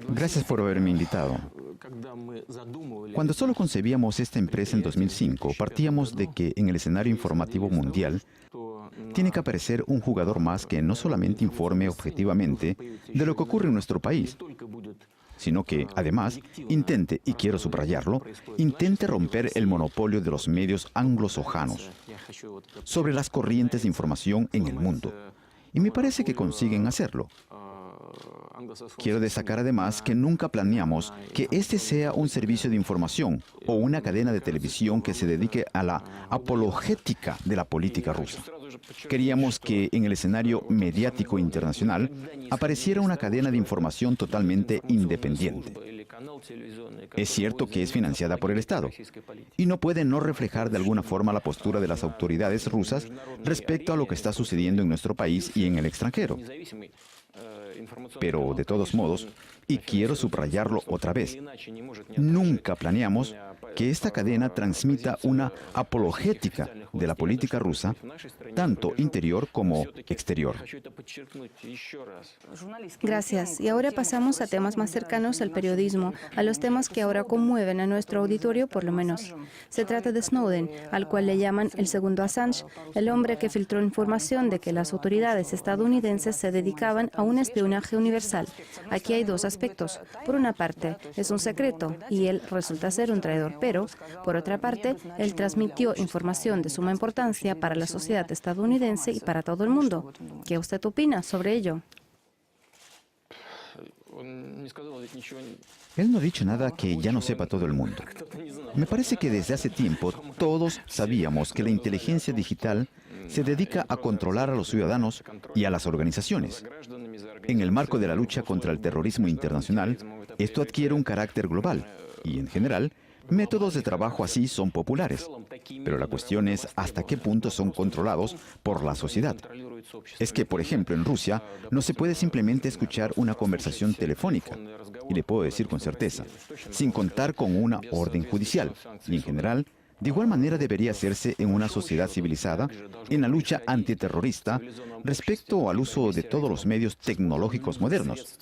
Gracias por haberme invitado. Cuando solo concebíamos esta empresa en 2005, partíamos de que en el escenario informativo mundial tiene que aparecer un jugador más que no solamente informe objetivamente de lo que ocurre en nuestro país, sino que, además, intente, y quiero subrayarlo, intente romper el monopolio de los medios anglosajonos sobre las corrientes de información en el mundo. Y me parece que consiguen hacerlo. Quiero destacar además que nunca planeamos que este sea un servicio de información o una cadena de televisión que se dedique a la apologética de la política rusa. Queríamos que en el escenario mediático internacional apareciera una cadena de información totalmente independiente. Es cierto que es financiada por el Estado y no puede no reflejar de alguna forma la postura de las autoridades rusas respecto a lo que está sucediendo en nuestro país y en el extranjero. Pero, de todos modos, y quiero subrayarlo otra vez, nunca planeamos que esta cadena transmita una apologética de la política rusa, tanto interior como exterior. Gracias. Y ahora pasamos a temas más cercanos al periodismo, a los temas que ahora conmueven a nuestro auditorio, por lo menos. Se trata de Snowden, al cual le llaman el segundo Assange, el hombre que filtró información de que las autoridades estadounidenses se dedicaban a un espionaje universal. Aquí hay dos aspectos. Por una parte, es un secreto y él resulta ser un traidor, pero, por otra parte, él transmitió información de suma importancia para la sociedad estadounidense y para todo el mundo. ¿Qué usted opina sobre ello? Él no ha dicho nada que ya no sepa todo el mundo. Me parece que desde hace tiempo todos sabíamos que la inteligencia digital se dedica a controlar a los ciudadanos y a las organizaciones. En el marco de la lucha contra el terrorismo internacional, esto adquiere un carácter global y, en general, métodos de trabajo así son populares. Pero la cuestión es hasta qué punto son controlados por la sociedad. Es que, por ejemplo, en Rusia no se puede simplemente escuchar una conversación telefónica, y le puedo decir con certeza, sin contar con una orden judicial. Y en general, de igual manera debería hacerse en una sociedad civilizada en la lucha antiterrorista respecto al uso de todos los medios tecnológicos modernos.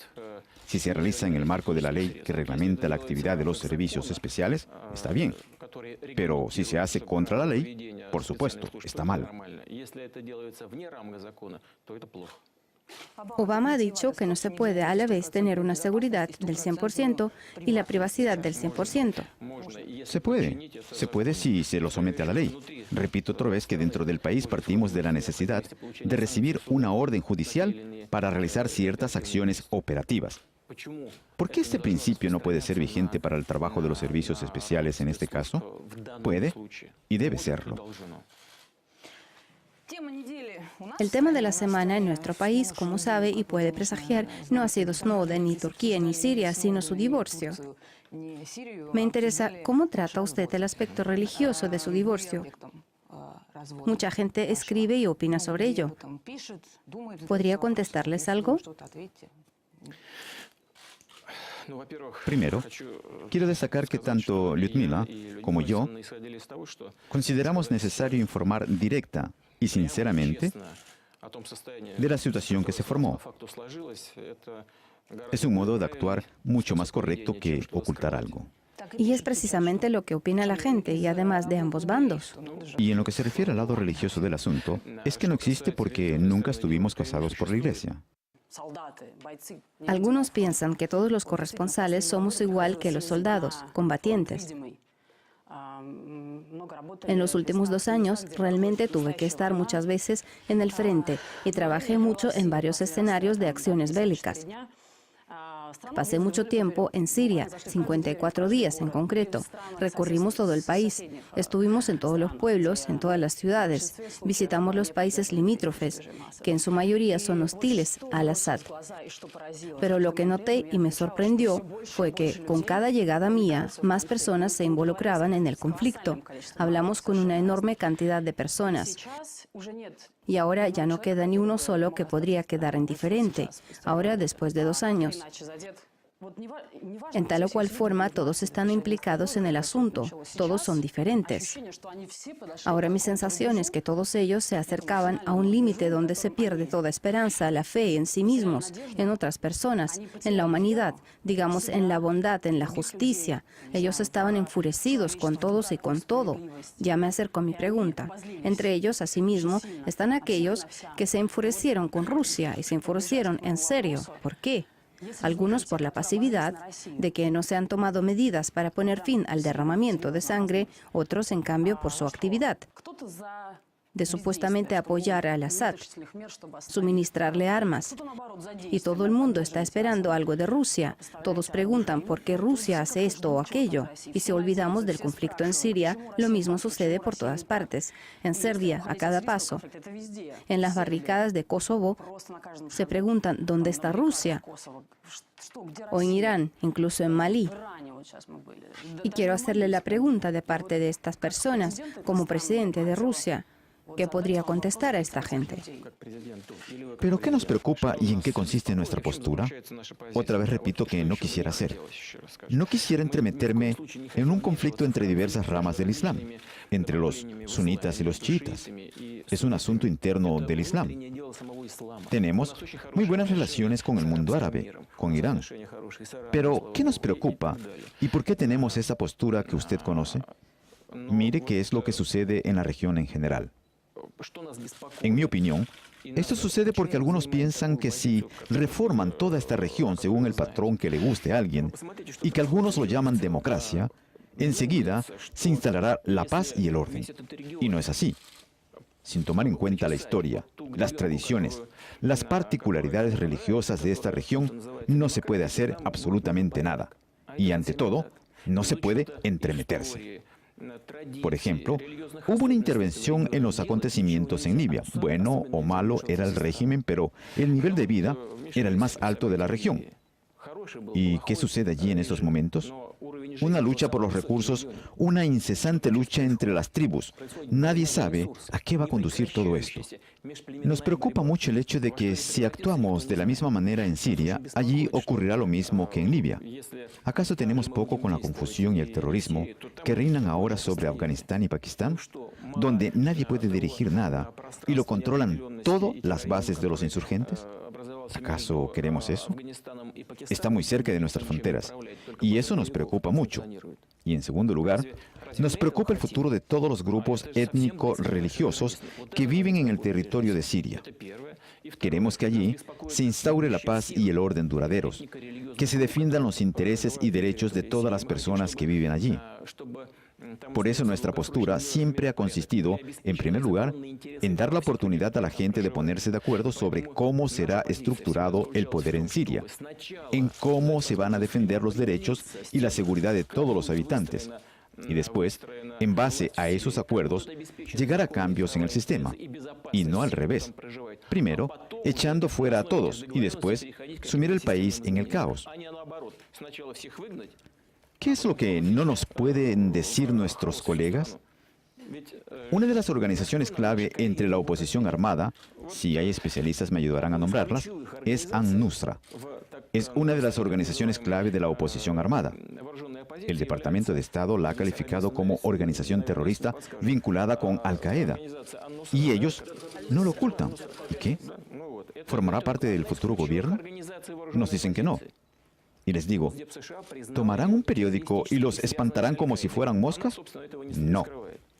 Si se realiza en el marco de la ley que reglamenta la actividad de los servicios especiales, está bien. Pero si se hace contra la ley, por supuesto, está mal. Obama ha dicho que no se puede a la vez tener una seguridad del 100% y la privacidad del 100%. Se puede si se lo somete a la ley. Repito otra vez que dentro del país partimos de la necesidad de recibir una orden judicial para realizar ciertas acciones operativas. ¿Por qué este principio no puede ser vigente para el trabajo de los servicios especiales en este caso? Puede y debe serlo. El tema de la semana en nuestro país, como sabe y puede presagiar, no ha sido Snowden, ni Turquía, ni Siria, sino su divorcio. Me interesa cómo trata usted el aspecto religioso de su divorcio. Mucha gente escribe y opina sobre ello. ¿Podría contestarles algo? Primero, quiero destacar que tanto Lyudmila como yo consideramos necesario informar directa y sinceramente de la situación que se formó. Es un modo de actuar mucho más correcto que ocultar algo. Y es precisamente lo que opina la gente, y además de ambos bandos. Y en lo que se refiere al lado religioso del asunto, es que no existe porque nunca estuvimos casados por la Iglesia. Algunos piensan que todos los corresponsales somos igual que los soldados, combatientes. En los últimos 2 años, realmente tuve que estar muchas veces en el frente y trabajé mucho en varios escenarios de acciones bélicas. Pasé mucho tiempo en Siria, 54 días en concreto. Recorrimos todo el país. Estuvimos en todos los pueblos, en todas las ciudades. Visitamos los países limítrofes, que en su mayoría son hostiles al Assad. Pero lo que noté y me sorprendió fue que con cada llegada mía, más personas se involucraban en el conflicto. Hablamos con una enorme cantidad de personas. Y ahora ya no queda ni uno solo que podría quedar indiferente. Ahora, después de 2 años. En tal o cual forma, todos están implicados en el asunto, todos son diferentes. Ahora mi sensación es que todos ellos se acercaban a un límite donde se pierde toda esperanza, la fe en sí mismos, en otras personas, en la humanidad, digamos en la bondad, en la justicia. Ellos estaban enfurecidos con todos y con todo. Ya me acerco a mi pregunta. Entre ellos, asimismo, están aquellos que se enfurecieron con Rusia y se enfurecieron en serio. ¿Por qué? Algunos por la pasividad, de que no se han tomado medidas para poner fin al derramamiento de sangre, otros en cambio por su actividad, de supuestamente apoyar al Assad, suministrarle armas. Y todo el mundo está esperando algo de Rusia. Todos preguntan por qué Rusia hace esto o aquello. Y si olvidamos del conflicto en Siria, lo mismo sucede por todas partes. En Serbia, a cada paso. En las barricadas de Kosovo, se preguntan ¿dónde está Rusia? O en Irán, incluso en Malí. Y quiero hacerle la pregunta de parte de estas personas, como presidente de Rusia. ¿Qué podría contestar a esta gente? ¿Pero qué nos preocupa y en qué consiste nuestra postura? Otra vez repito que no quisiera hacer. No quisiera entremeterme en un conflicto entre diversas ramas del Islam, entre los sunitas y los chiitas. Es un asunto interno del Islam. Tenemos muy buenas relaciones con el mundo árabe, con Irán. Pero, ¿qué nos preocupa y por qué tenemos esa postura que usted conoce? Mire qué es lo que sucede en la región en general. En mi opinión, esto sucede porque algunos piensan que si reforman toda esta región según el patrón que le guste a alguien, y que algunos lo llaman democracia, enseguida se instalará la paz y el orden. Y no es así. Sin tomar en cuenta la historia, las tradiciones, las particularidades religiosas de esta región, no se puede hacer absolutamente nada. Y ante todo, no se puede entremeterse. Por ejemplo, hubo una intervención en los acontecimientos en Libia. Bueno o malo era el régimen, pero el nivel de vida era el más alto de la región. ¿Y qué sucede allí en estos momentos? Una lucha por los recursos, una incesante lucha entre las tribus. Nadie sabe a qué va a conducir todo esto. Nos preocupa mucho el hecho de que si actuamos de la misma manera en Siria, allí ocurrirá lo mismo que en Libia. ¿Acaso tenemos poco con la confusión y el terrorismo que reinan ahora sobre Afganistán y Pakistán, donde nadie puede dirigir nada y lo controlan todas las bases de los insurgentes? ¿Acaso queremos eso? Está muy cerca de nuestras fronteras y eso nos preocupa mucho. Y en segundo lugar, nos preocupa el futuro de todos los grupos étnico-religiosos que viven en el territorio de Siria. Queremos que allí se instaure la paz y el orden duraderos, que se defiendan los intereses y derechos de todas las personas que viven allí. Por eso nuestra postura siempre ha consistido, en primer lugar, en dar la oportunidad a la gente de ponerse de acuerdo sobre cómo será estructurado el poder en Siria, en cómo se van a defender los derechos y la seguridad de todos los habitantes. Y después, en base a esos acuerdos, llegar a cambios en el sistema, y no al revés. Primero, echando fuera a todos, y después, sumir el país en el caos. ¿Qué es lo que no nos pueden decir nuestros colegas? Una de las organizaciones clave entre la oposición armada, si hay especialistas me ayudarán a nombrarlas, es An-Nusra. Es una de las organizaciones clave de la oposición armada. El Departamento de Estado la ha calificado como organización terrorista vinculada con Al-Qaeda. Y ellos no lo ocultan. ¿Y qué? ¿Formará parte del futuro gobierno? Nos dicen que no. Y les digo, ¿tomarán un periódico y los espantarán como si fueran moscas? No.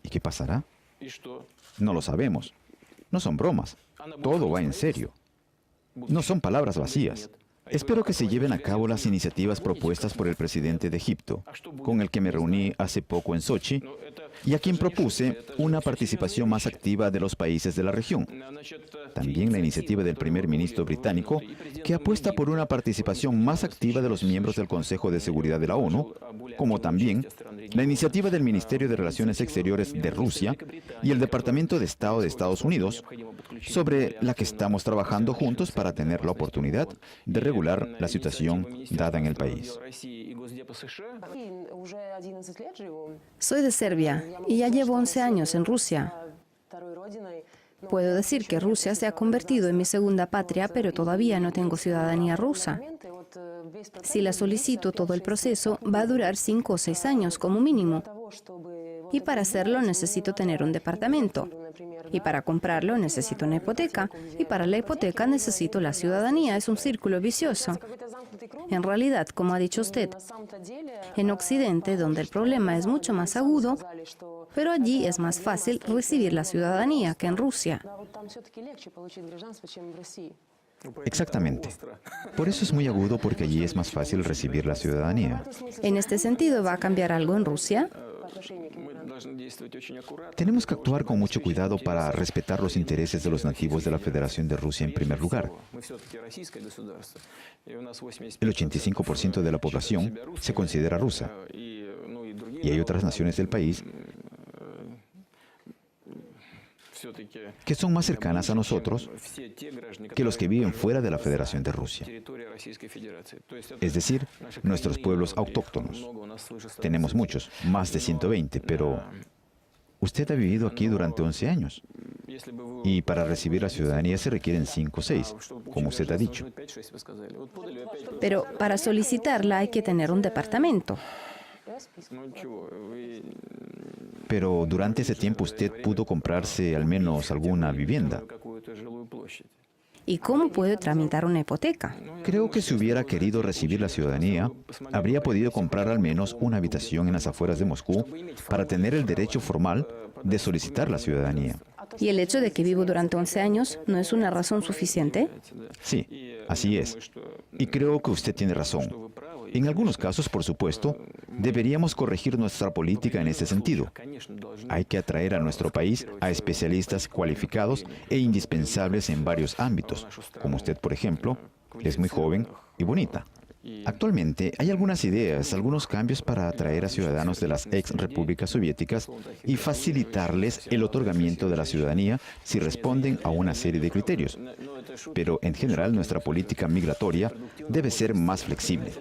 ¿Y qué pasará? No lo sabemos. No son bromas. Todo va en serio. No son palabras vacías. Espero que se lleven a cabo las iniciativas propuestas por el presidente de Egipto, con el que me reuní hace poco en Sochi, y a quien propuse una participación más activa de los países de la región. También la iniciativa del primer ministro británico, que apuesta por una participación más activa de los miembros del Consejo de Seguridad de la ONU, como también la iniciativa del Ministerio de Relaciones Exteriores de Rusia y el Departamento de Estado de Estados Unidos, sobre la que estamos trabajando juntos para tener la oportunidad de regular la situación dada en el país. Soy de Serbia y ya llevo 11 años en Rusia. Puedo decir que Rusia se ha convertido en mi segunda patria, pero todavía no tengo ciudadanía rusa. Si la solicito, todo el proceso va a durar 5 o 6 años como mínimo. Y para hacerlo necesito tener un departamento. Y para comprarlo necesito una hipoteca. Y para la hipoteca necesito la ciudadanía. Es un círculo vicioso. En realidad, como ha dicho usted, en Occidente, donde el problema es mucho más agudo, pero allí es más fácil recibir la ciudadanía que en Rusia. Exactamente. Por eso es muy agudo, porque allí es más fácil recibir la ciudadanía. En este sentido, ¿va a cambiar algo en Rusia? Tenemos que actuar con mucho cuidado para respetar los intereses de los nativos de la Federación de Rusia en primer lugar. El 85% de la población se considera rusa. Y hay otras naciones del país que son más cercanas a nosotros que los que viven fuera de la Federación de Rusia. Es decir, nuestros pueblos autóctonos. Tenemos muchos, más de 120, pero usted ha vivido aquí durante 11 años. Y para recibir la ciudadanía se requieren 5 o 6, como usted ha dicho. Pero para solicitarla hay que tener un departamento. Pero durante ese tiempo usted pudo comprarse al menos alguna vivienda. ¿Y cómo puedo tramitar una hipoteca? Creo que si hubiera querido recibir la ciudadanía, habría podido comprar al menos una habitación en las afueras de Moscú para tener el derecho formal de solicitar la ciudadanía. ¿Y el hecho de que vivo durante 11 años no es una razón suficiente? Sí, así es. Y creo que usted tiene razón. En algunos casos, por supuesto, deberíamos corregir nuestra política en ese sentido. Hay que atraer a nuestro país a especialistas cualificados e indispensables en varios ámbitos, como usted, por ejemplo, es muy joven y bonita. Actualmente hay algunas ideas, algunos cambios para atraer a ciudadanos de las ex repúblicas soviéticas y facilitarles el otorgamiento de la ciudadanía si responden a una serie de criterios. Pero en general nuestra política migratoria debe ser más flexible.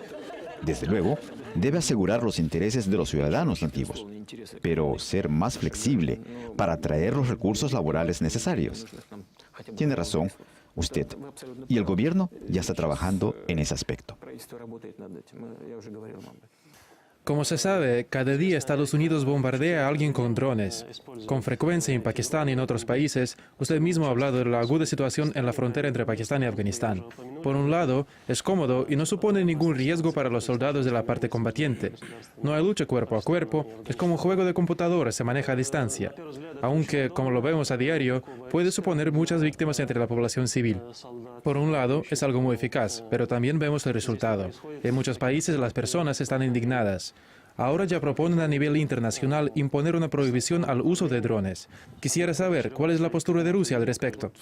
Desde luego, debe asegurar los intereses de los ciudadanos nativos, pero ser más flexible para atraer los recursos laborales necesarios. Tiene razón usted, y el gobierno ya está trabajando en ese aspecto. Como se sabe, cada día Estados Unidos bombardea a alguien con drones. Con frecuencia en Pakistán y en otros países, usted mismo ha hablado de la aguda situación en la frontera entre Pakistán y Afganistán. Por un lado, es cómodo y no supone ningún riesgo para los soldados de la parte combatiente. No hay lucha cuerpo a cuerpo, es como un juego de computadora, se maneja a distancia. Aunque, como lo vemos a diario, puede suponer muchas víctimas entre la población civil. Por un lado, es algo muy eficaz, pero también vemos el resultado. En muchos países las personas están indignadas. Ahora ya proponen a nivel internacional imponer una prohibición al uso de drones. Quisiera saber cuál es la postura de Rusia al respecto.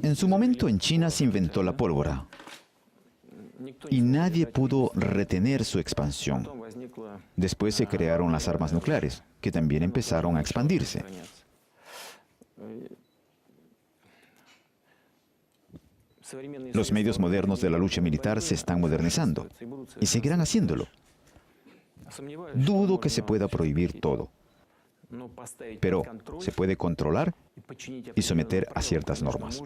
En su momento en China se inventó la pólvora y nadie pudo retener su expansión. Después se crearon las armas nucleares, que también empezaron a expandirse. Los medios modernos de la lucha militar se están modernizando y seguirán haciéndolo. Dudo que se pueda prohibir todo, pero se puede controlar y someter a ciertas normas.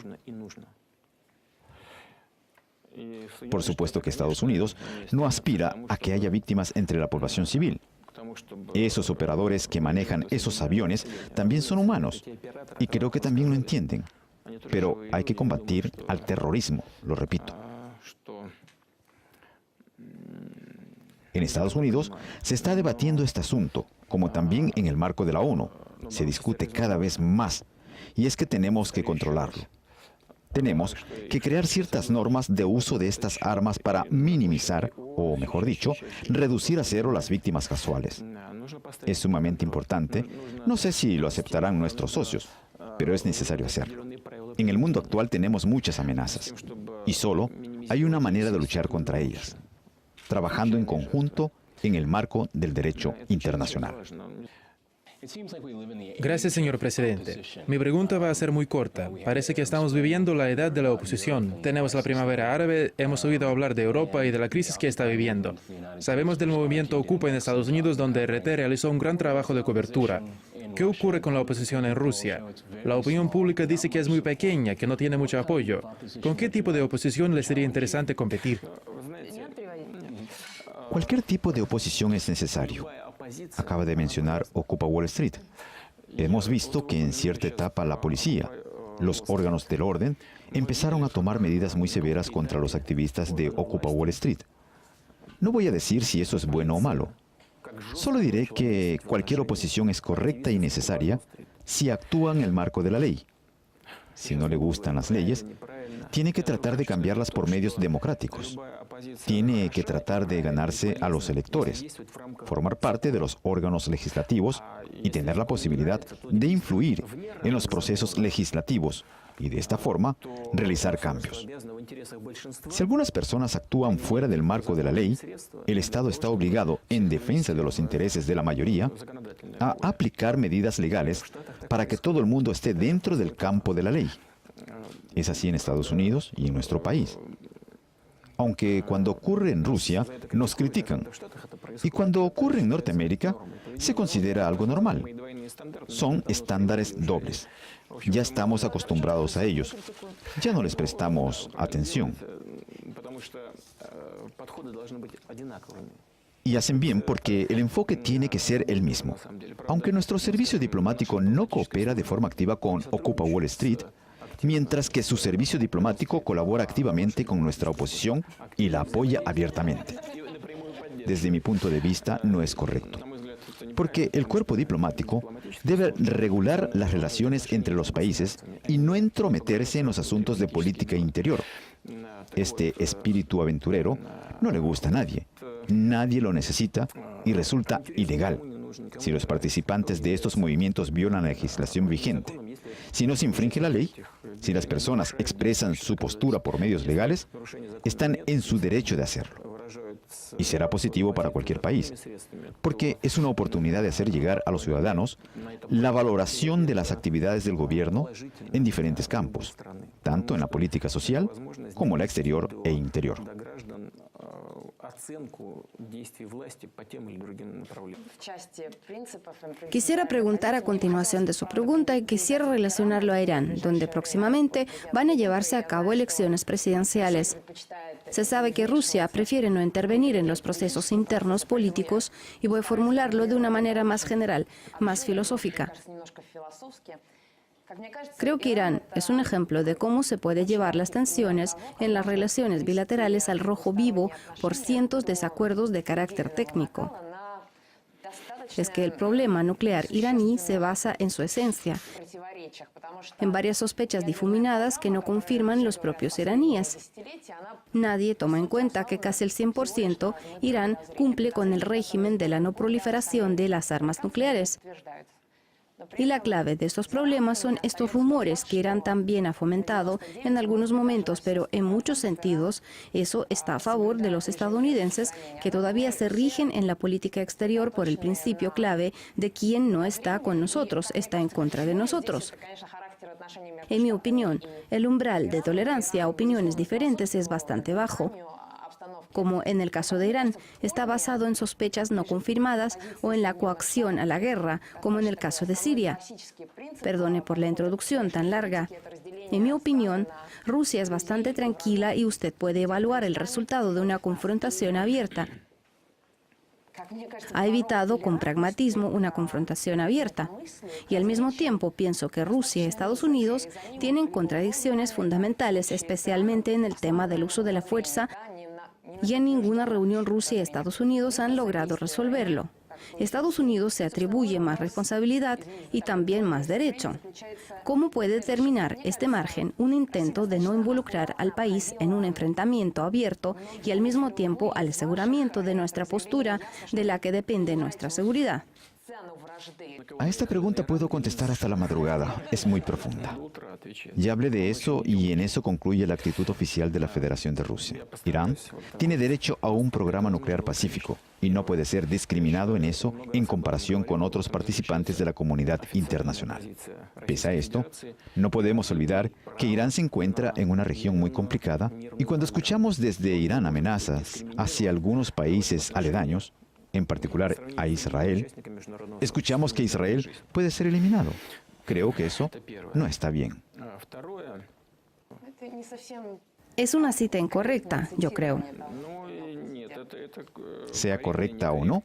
Por supuesto que Estados Unidos no aspira a que haya víctimas entre la población civil. Esos operadores que manejan esos aviones también son humanos y creo que también lo entienden. Pero hay que combatir al terrorismo, lo repito. En Estados Unidos se está debatiendo este asunto, como también en el marco de la ONU. Se discute cada vez más, y es que tenemos que controlarlo. Tenemos que crear ciertas normas de uso de estas armas para minimizar, o mejor dicho, reducir a cero las víctimas casuales. Es sumamente importante. No sé si lo aceptarán nuestros socios, pero es necesario hacerlo. En el mundo actual tenemos muchas amenazas, y solo hay una manera de luchar contra ellas: trabajando en conjunto en el marco del derecho internacional. Gracias, señor presidente. Mi pregunta va a ser muy corta. Parece que estamos viviendo la edad de la oposición. Tenemos la primavera árabe, hemos oído hablar de Europa y de la crisis que está viviendo. Sabemos del movimiento Ocupa en Estados Unidos, donde RT realizó un gran trabajo de cobertura. ¿Qué ocurre con la oposición en Rusia? La opinión pública dice que es muy pequeña, que no tiene mucho apoyo. ¿Con qué tipo de oposición le sería interesante competir? Cualquier tipo de oposición es necesario. Acaba de mencionar Ocupa Wall Street. Hemos visto que en cierta etapa la policía, los órganos del orden, empezaron a tomar medidas muy severas contra los activistas de Ocupa Wall Street. No voy a decir si eso es bueno o malo. Solo diré que cualquier oposición es correcta y necesaria si actúa en el marco de la ley. Si no le gustan las leyes, tiene que tratar de cambiarlas por medios democráticos. Tiene que tratar de ganarse a los electores, formar parte de los órganos legislativos y tener la posibilidad de influir en los procesos legislativos y de esta forma realizar cambios. Si algunas personas actúan fuera del marco de la ley, el Estado está obligado, en defensa de los intereses de la mayoría, a aplicar medidas legales para que todo el mundo esté dentro del campo de la ley. Es así en Estados Unidos y en nuestro país. Aunque cuando ocurre en Rusia, nos critican. Y cuando ocurre en Norteamérica, se considera algo normal. Son estándares dobles. Ya estamos acostumbrados a ellos. Ya no les prestamos atención. Y hacen bien porque el enfoque tiene que ser el mismo. Aunque nuestro servicio diplomático no coopera de forma activa con Ocupa Wall Street, mientras que su servicio diplomático colabora activamente con nuestra oposición y la apoya abiertamente. Desde mi punto de vista, no es correcto, porque el cuerpo diplomático debe regular las relaciones entre los países y no entrometerse en los asuntos de política interior. Este espíritu aventurero no le gusta a nadie. Nadie lo necesita y resulta ilegal. Si los participantes de estos movimientos violan la legislación vigente, si no se infringe la ley, si las personas expresan su postura por medios legales, están en su derecho de hacerlo. Y será positivo para cualquier país, porque es una oportunidad de hacer llegar a los ciudadanos la valoración de las actividades del gobierno en diferentes campos, tanto en la política social como en la exterior e interior. Quisiera preguntar a continuación de su pregunta y quisiera relacionarlo a Irán, donde próximamente van a llevarse a cabo elecciones presidenciales. Se sabe que Rusia prefiere no intervenir en los procesos internos políticos y voy a formularlo de una manera más general, más filosófica. Creo que Irán es un ejemplo de cómo se puede llevar las tensiones en las relaciones bilaterales al rojo vivo por cientos de desacuerdos de carácter técnico. Es que el problema nuclear iraní se basa en su esencia, en varias sospechas difuminadas que no confirman los propios iraníes. Nadie toma en cuenta que casi el 100% Irán cumple con el régimen de la no proliferación de las armas nucleares. Y la clave de estos problemas son estos rumores que Irán también ha fomentado en algunos momentos, pero en muchos sentidos eso está a favor de los estadounidenses que todavía se rigen en la política exterior por el principio clave de quien no está con nosotros, está en contra de nosotros. En mi opinión, el umbral de tolerancia a opiniones diferentes es bastante bajo. Como en el caso de Irán, está basado en sospechas no confirmadas o en la coacción a la guerra, como en el caso de Siria. Perdone por la introducción tan larga. En mi opinión, Rusia es bastante tranquila y usted puede evaluar el resultado de una confrontación abierta. Ha evitado con pragmatismo una confrontación abierta. Y al mismo tiempo pienso que Rusia y Estados Unidos tienen contradicciones fundamentales, especialmente en el tema del uso de la fuerza, y en ninguna reunión Rusia y Estados Unidos han logrado resolverlo. Estados Unidos se atribuye más responsabilidad y también más derecho. ¿Cómo puede terminar este margen un intento de no involucrar al país en un enfrentamiento abierto y al mismo tiempo al aseguramiento de nuestra postura de la que depende nuestra seguridad? A esta pregunta puedo contestar hasta la madrugada. Es muy profunda. Ya hablé de eso y en eso concluye la actitud oficial de la Federación de Rusia. Irán tiene derecho a un programa nuclear pacífico y no puede ser discriminado en eso en comparación con otros participantes de la comunidad internacional. Pese a esto, no podemos olvidar que Irán se encuentra en una región muy complicada y cuando escuchamos desde Irán amenazas hacia algunos países aledaños, en particular a Israel, escuchamos que Israel puede ser eliminado. Creo que eso no está bien. Es una cita incorrecta, yo creo. Sea correcta o no,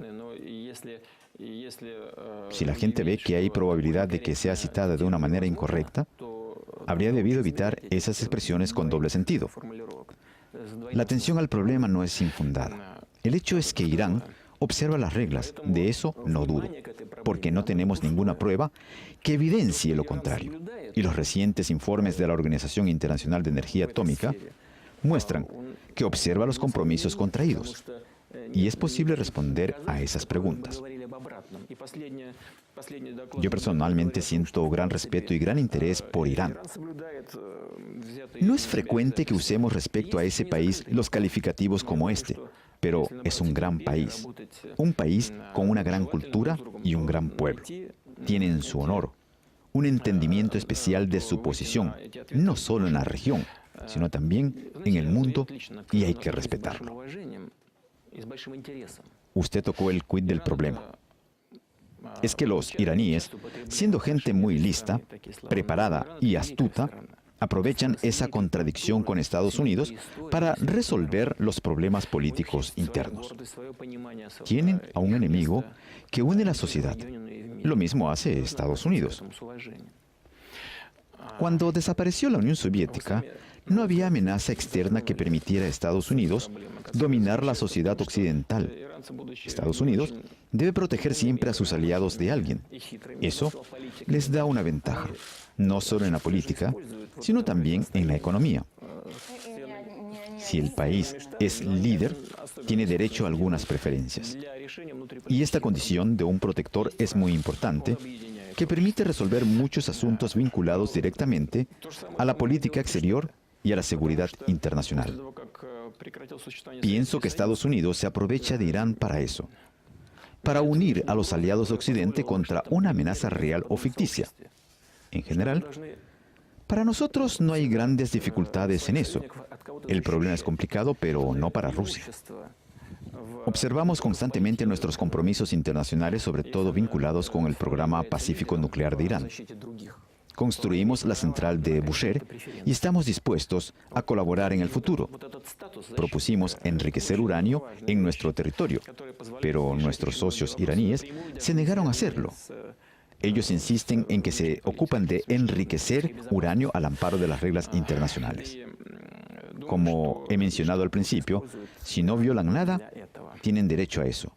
si la gente ve que hay probabilidad de que sea citada de una manera incorrecta, habría debido evitar esas expresiones con doble sentido. La atención al problema no es infundada. El hecho es que Irán observa las reglas, de eso no dudo, porque no tenemos ninguna prueba que evidencie lo contrario. Y los recientes informes de la Organización Internacional de Energía Atómica muestran que observa los compromisos contraídos. Y es posible responder a esas preguntas. Yo personalmente siento gran respeto y gran interés por Irán. No es frecuente que usemos respecto a ese país los calificativos como este, pero es un gran país. Un país con una gran cultura y un gran pueblo. Tienen su honor, un entendimiento especial de su posición, no solo en la región, sino también en el mundo, y hay que respetarlo. Usted tocó el quid del problema. Es que los iraníes, siendo gente muy lista, preparada y astuta, aprovechan esa contradicción con Estados Unidos para resolver los problemas políticos internos. Tienen a un enemigo que une la sociedad. Lo mismo hace Estados Unidos. Cuando desapareció la Unión Soviética, no había amenaza externa que permitiera a Estados Unidos dominar la sociedad occidental. Estados Unidos debe proteger siempre a sus aliados de alguien. Eso les da una ventaja, no solo en la política, sino también en la economía. Si el país es líder, tiene derecho a algunas preferencias. Y esta condición de un protector es muy importante, que permite resolver muchos asuntos vinculados directamente a la política exterior y a la seguridad internacional. Pienso que Estados Unidos se aprovecha de Irán para eso, para unir a los aliados de Occidente contra una amenaza real o ficticia. En general, para nosotros no hay grandes dificultades en eso. El problema es complicado, pero no para Rusia. Observamos constantemente nuestros compromisos internacionales, sobre todo vinculados con el programa pacífico nuclear de Irán. Construimos la central de Bushehr y estamos dispuestos a colaborar en el futuro. Propusimos enriquecer uranio en nuestro territorio, pero nuestros socios iraníes se negaron a hacerlo. Ellos insisten en que se ocupan de enriquecer uranio al amparo de las reglas internacionales. Como he mencionado al principio, si no violan nada, tienen derecho a eso.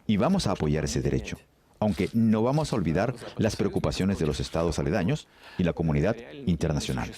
Y vamos a apoyar ese derecho, aunque no vamos a olvidar las preocupaciones de los estados aledaños y la comunidad internacional.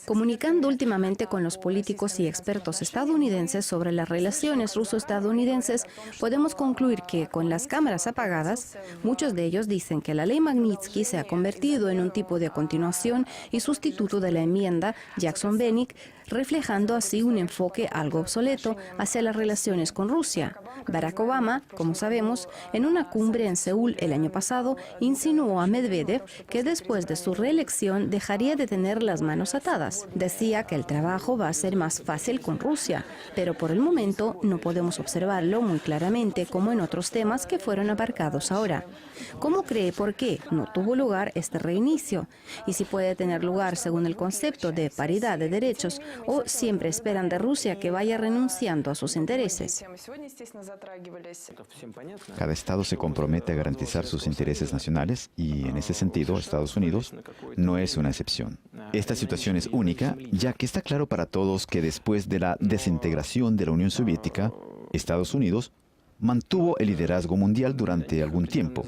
Comunicando últimamente con los políticos y expertos estadounidenses sobre las relaciones ruso-estadounidenses, podemos concluir que, con las cámaras apagadas, muchos de ellos dicen que la ley Magnitsky se ha convertido en un tipo de continuación y sustituto de la enmienda Jackson-Bennick, reflejando así un enfoque algo obsoleto hacia las relaciones con Rusia. Barack Obama, como sabemos, en una cumbre en Seúl el año pasado, insinuó a Medvedev que después de su reelección dejaría de tener las manos atadas. Decía que el trabajo va a ser más fácil con Rusia, pero por el momento no podemos observarlo muy claramente como en otros temas que fueron abarcados ahora. ¿Cómo cree por qué no tuvo lugar este reinicio? Y si puede tener lugar según el concepto de paridad de derechos, o siempre esperan de Rusia que vaya renunciando a sus intereses. Cada estado se compromete a garantizar sus intereses nacionales y, en ese sentido, Estados Unidos no es una excepción. Esta situación es única, ya que está claro para todos que después de la desintegración de la Unión Soviética, Estados Unidos mantuvo el liderazgo mundial durante algún tiempo,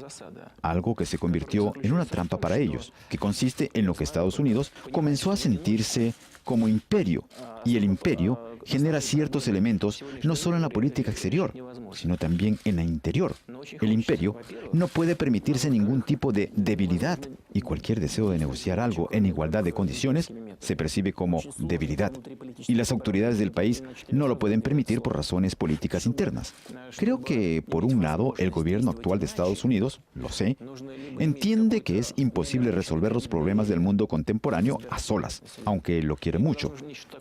algo que se convirtió en una trampa para ellos, que consiste en lo que Estados Unidos comenzó a sentirse como imperio, y el imperio genera ciertos elementos no solo en la política exterior, sino también en la interior. El imperio no puede permitirse ningún tipo de debilidad, y cualquier deseo de negociar algo en igualdad de condiciones se percibe como debilidad, y las autoridades del país no lo pueden permitir por razones políticas internas. Creo que, por un lado, el gobierno actual de Estados Unidos, lo sé, entiende que es imposible resolver los problemas del mundo contemporáneo a solas, aunque lo quiere mucho,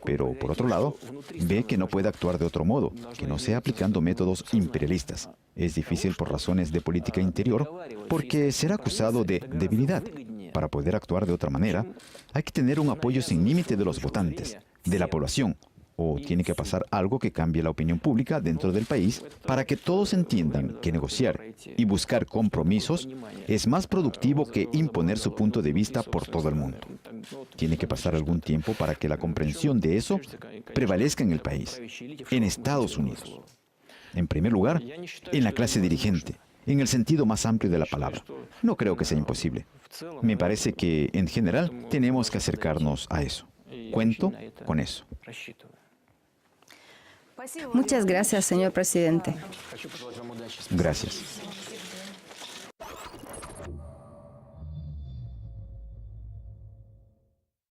pero por otro lado, ve que no puede actuar de otro modo, que no sea aplicando métodos imperialistas. Es difícil por razones de política interior, porque será acusado de debilidad. Para poder actuar de otra manera, hay que tener un apoyo sin límite de los votantes, de la población, o tiene que pasar algo que cambie la opinión pública dentro del país para que todos entiendan que negociar y buscar compromisos es más productivo que imponer su punto de vista por todo el mundo. Tiene que pasar algún tiempo para que la comprensión de eso prevalezca en el país, en Estados Unidos. En primer lugar, en la clase dirigente, en el sentido más amplio de la palabra. No creo que sea imposible. Me parece que, en general, tenemos que acercarnos a eso. Cuento con eso. Muchas gracias, señor presidente. Gracias.